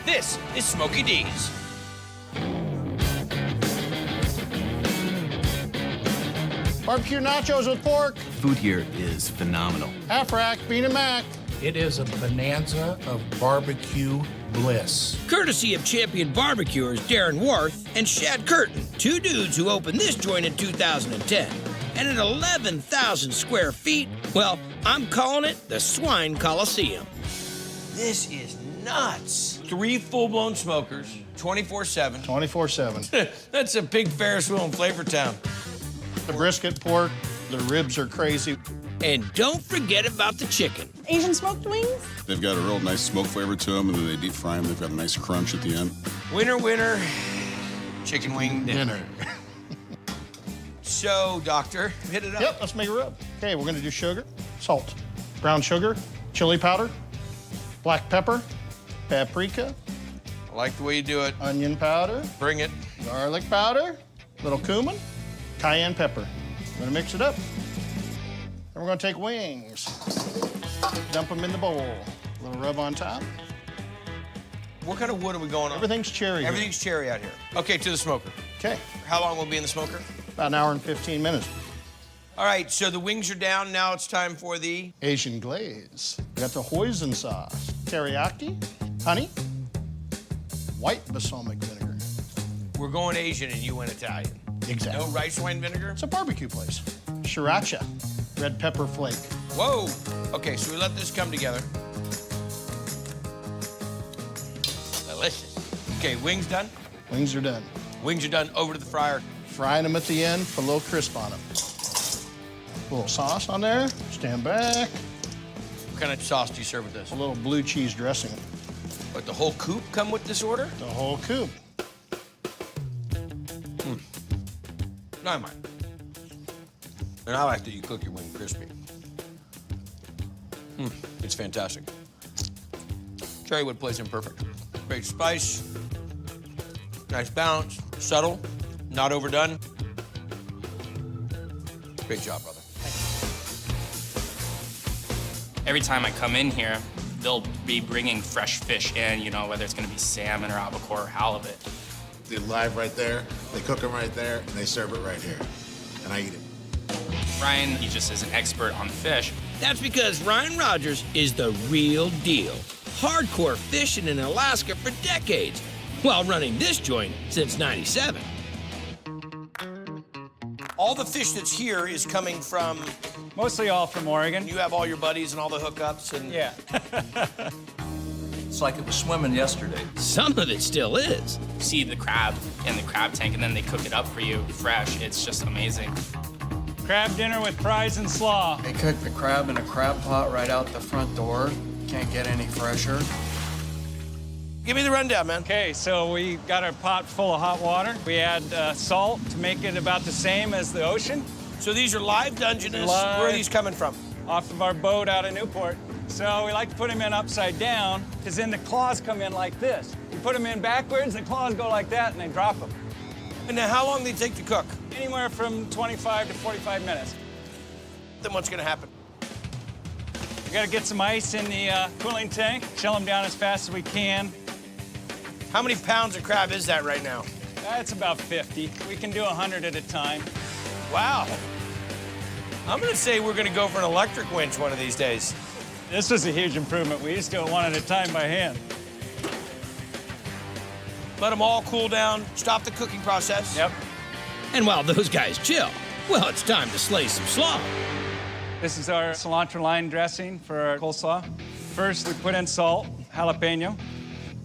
This is Smokey D's. Barbecue nachos with pork. Food here is phenomenal. Half rack, bean and mac. It is a bonanza of barbecue bliss. Courtesy of champion barbecuers Darren Worth and Shad Curtin, two dudes who opened this joint in 2010. And at 11,000 square feet, well, I'm calling it the Swine Coliseum. This is nuts. 3 full-blown smokers, 24/7. 24/7. That's a big Ferris wheel in Flavortown. The brisket pork, the ribs are crazy. And don't forget about the chicken. Asian smoked wings? They've got a real nice smoke flavor to them, and then they deep fry them. They've got a nice crunch at the end. Winner, winner, chicken wing dinner. So, doctor, hit it up. Yep, let's make it rub. Okay, we're gonna do sugar, salt, brown sugar, chili powder, black pepper, paprika, I like the way you do it. onion powder, Bring it. garlic powder, little cumin, cayenne pepper. We're gonna mix it up. Then we're gonna take wings, dump them in the bowl. A little rub on top. What kind of wood are we going on? Everything's cherry. here. Everything's cherry out here. Okay, to the smoker. Okay, How long will it be in the smoker? about an hour and 15 minutes. All right, so the wings are down. Now it's time for the... Asian glaze. We got the hoisin sauce, teriyaki, honey, white balsamic vinegar. We're going Asian and you went Italian. Exactly. No rice wine vinegar? It's a barbecue place. Sriracha, red pepper flake. Whoa. Okay, so we let this come together. Delicious. Okay, wings done? Wings are done. Wings are done. Over to the fryer. Frying them at the end, put a little crisp on them. A little sauce on there, stand back. What kind of sauce do you serve with this? A little blue cheese dressing. But the whole coop come with this order? The whole coop. Not mine. And I like that you cook your wing crispy. It's fantastic. Cherrywood plays in perfect. Great spice, nice balance, subtle, not overdone. Great job, brother. Every time I come in here, they'll be bringing fresh fish in, you know, whether it's gonna be salmon or albacore or halibut. They're live right there, they cook them right there, and they serve it right here. And I eat it. Ryan, he just is an expert on fish. That's because Ryan Rogers is the real deal. Hardcore fishing in Alaska for decades, while running this joint since '97. All the fish that's here is coming from... Mostly all from Oregon. You have all your buddies and all the hookups and... Yeah. It's like it was swimming yesterday. Some of it still is. See the crab in the crab tank, and then they cook it up for you fresh. It's just amazing. Crab dinner with fries and slaw. They cook the crab in a crab pot right out the front door. Can't get any fresher. Give me the rundown, man. Okay, so we got our pot full of hot water. We add salt to make it about the same as the ocean. So these are live Dungeness. Live. Where are these coming from? Off of our boat out of Newport. So we like to put them in upside down, because then the claws come in like this. You put them in backwards, the claws go like that, and they drop them. And now how long do they take to cook? Anywhere from 25 to 45 minutes. Then what's gonna happen? We gotta get some ice in the cooling tank, chill them down as fast as we can. How many pounds of crab is that right now? That's about 50. We can do 100 at a time. Wow. I'm gonna say we're gonna go for an electric winch one of these days. This was a huge improvement. We used to do it one at a time by hand. Let them all cool down, stop the cooking process. Yep. And while those guys chill, well, it's time to slay some slaw. This is our cilantro lime dressing for our coleslaw. First, we put in salt, jalapeno.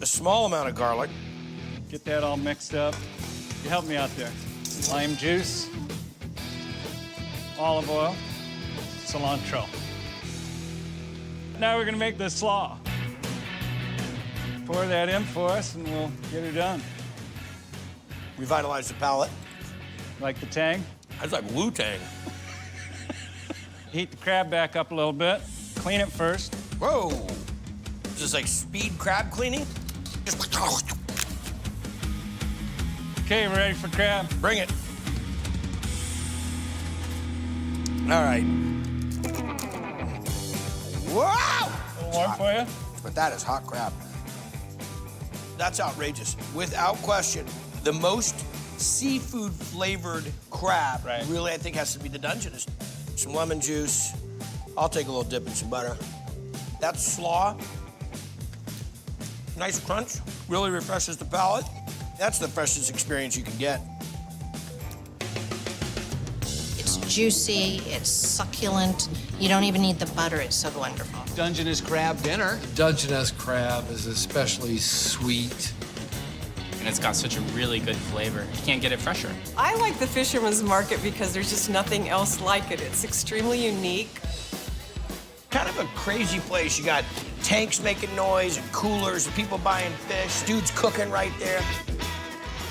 A small amount of garlic. Get that all mixed up. You help me out there. Lime juice, olive oil, cilantro. Now we're gonna make the slaw. Pour that in for us and we'll get her done. Revitalize the palate. Like the tang. That's like Wu-Tang. Heat the crab back up a little bit. Clean it first. Whoa. Is this like speed crab cleaning? Just... Okay, we're ready for crab. Bring it. All right. Wow! A little warm for you? But that is hot crab. That's outrageous. Without question, the most seafood flavored crab really, I think, has to be the Dungeness. Some lemon juice. I'll take a little dip in some butter. That's slaw. Nice crunch. Really refreshes the palate. That's the freshest experience you can get. It's juicy, it's succulent. You don't even need the butter, it's so wonderful. Dungeness crab dinner. Dungeness crab is especially sweet. And it's got such a really good flavor. You can't get it fresher. I like the Fisherman's Market because there's just nothing else like it. It's extremely unique. Kind of a crazy place. You got tanks making noise and coolers and people buying fish. Dudes cooking right there.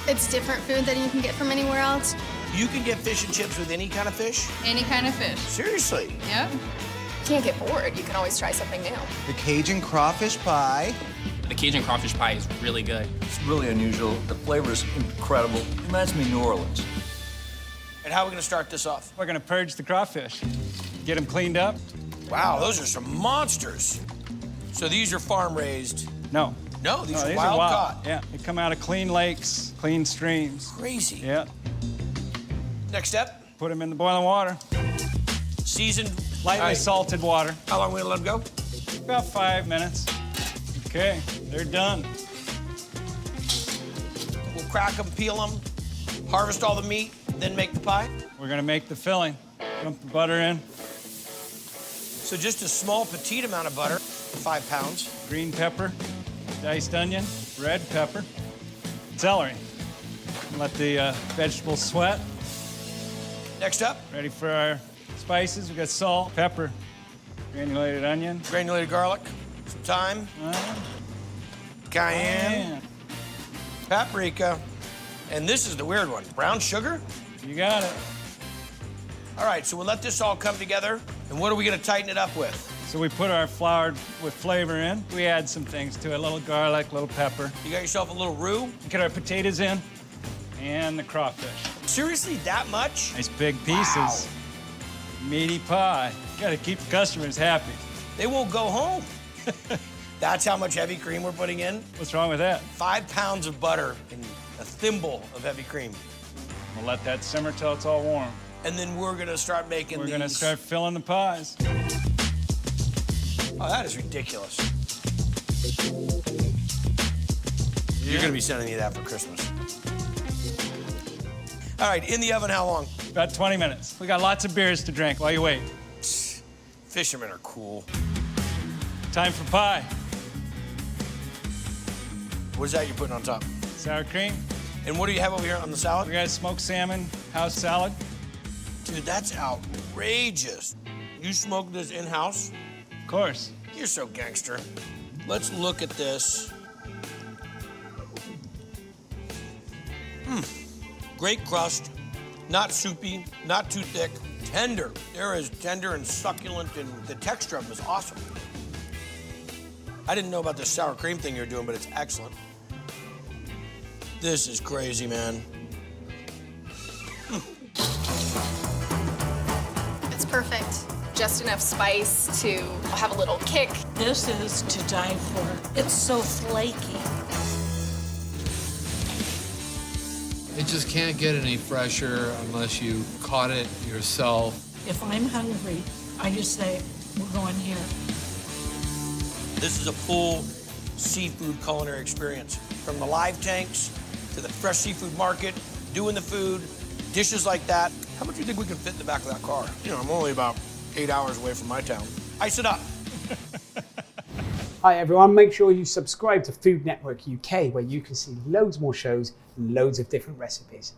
It's different food than you can get from anywhere else. You can get fish and chips with any kind of fish? Any kind of fish. Seriously? Yep. Can't get bored. You can always try something new. The Cajun crawfish pie. The Cajun crawfish pie is really good. It's really unusual. The flavor is incredible. It reminds me of New Orleans. And how are we gonna start this off? We're gonna purge the crawfish, get them cleaned up. Wow, those are some monsters. So these are farm raised? No. No, these are wild caught. Yeah, they come out of clean lakes, clean streams. Crazy. Yeah. Next step? Put them in the boiling water. Seasoned? Lightly salted water. How long are we gonna let them go? About 5 minutes. Okay, they're done. We'll crack them, peel them, harvest all the meat, then make the pie? We're gonna make the filling. Dump the butter in. So just a small, petite amount of butter, 5 pounds. Green pepper, diced onion, red pepper, celery. Let the vegetables sweat. Next up? Ready for our spices. We got salt, pepper, granulated onion. Granulated garlic, some thyme, cayenne, paprika, and this is the weird one, brown sugar? You got it. All right, so we'll let this all come together, and what are we gonna tighten it up with? So we put our flour with flavor in. We add some things to it, a little garlic, a little pepper. You got yourself a little roux? Get our potatoes in and the crawfish. Seriously, that much? Nice big pieces. Wow. Meaty pie. Gotta keep the customers happy. They won't go home. That's how much heavy cream we're putting in? What's wrong with that? 5 pounds of butter and a thimble of heavy cream. We'll let that simmer till it's all warm. And then we're gonna start making We're these. gonna start filling the pies. Oh, that is ridiculous. You're gonna be sending me that for Christmas. All right, in the oven, how long? About 20 minutes. We got lots of beers to drink while you wait. Fishermen are cool. Time for pie. What is that you're putting on top? Sour cream. And what do you have over here on the salad? We got smoked salmon, house salad. Dude, that's outrageous. You smoked this in-house? Of course. You're so gangster. Let's look at this. Great crust, not soupy, not too thick, tender. They're as tender and succulent, and the texture of them is awesome. I didn't know about this sour cream thing you're doing, but it's excellent. This is crazy, man. It's perfect. Just enough spice to have a little kick. This is to die for. It's so flaky. It just can't get any fresher unless you caught it yourself. If I'm hungry, I just say, we're going here. This is a full seafood culinary experience. From the live tanks to the fresh seafood market, doing the food, dishes like that. How much do you think we can fit in the back of that car? You know, I'm only about 8 hours away from my town. Ice it up. Hi everyone, make sure you subscribe to Food Network UK, where you can see loads more shows and loads of different recipes.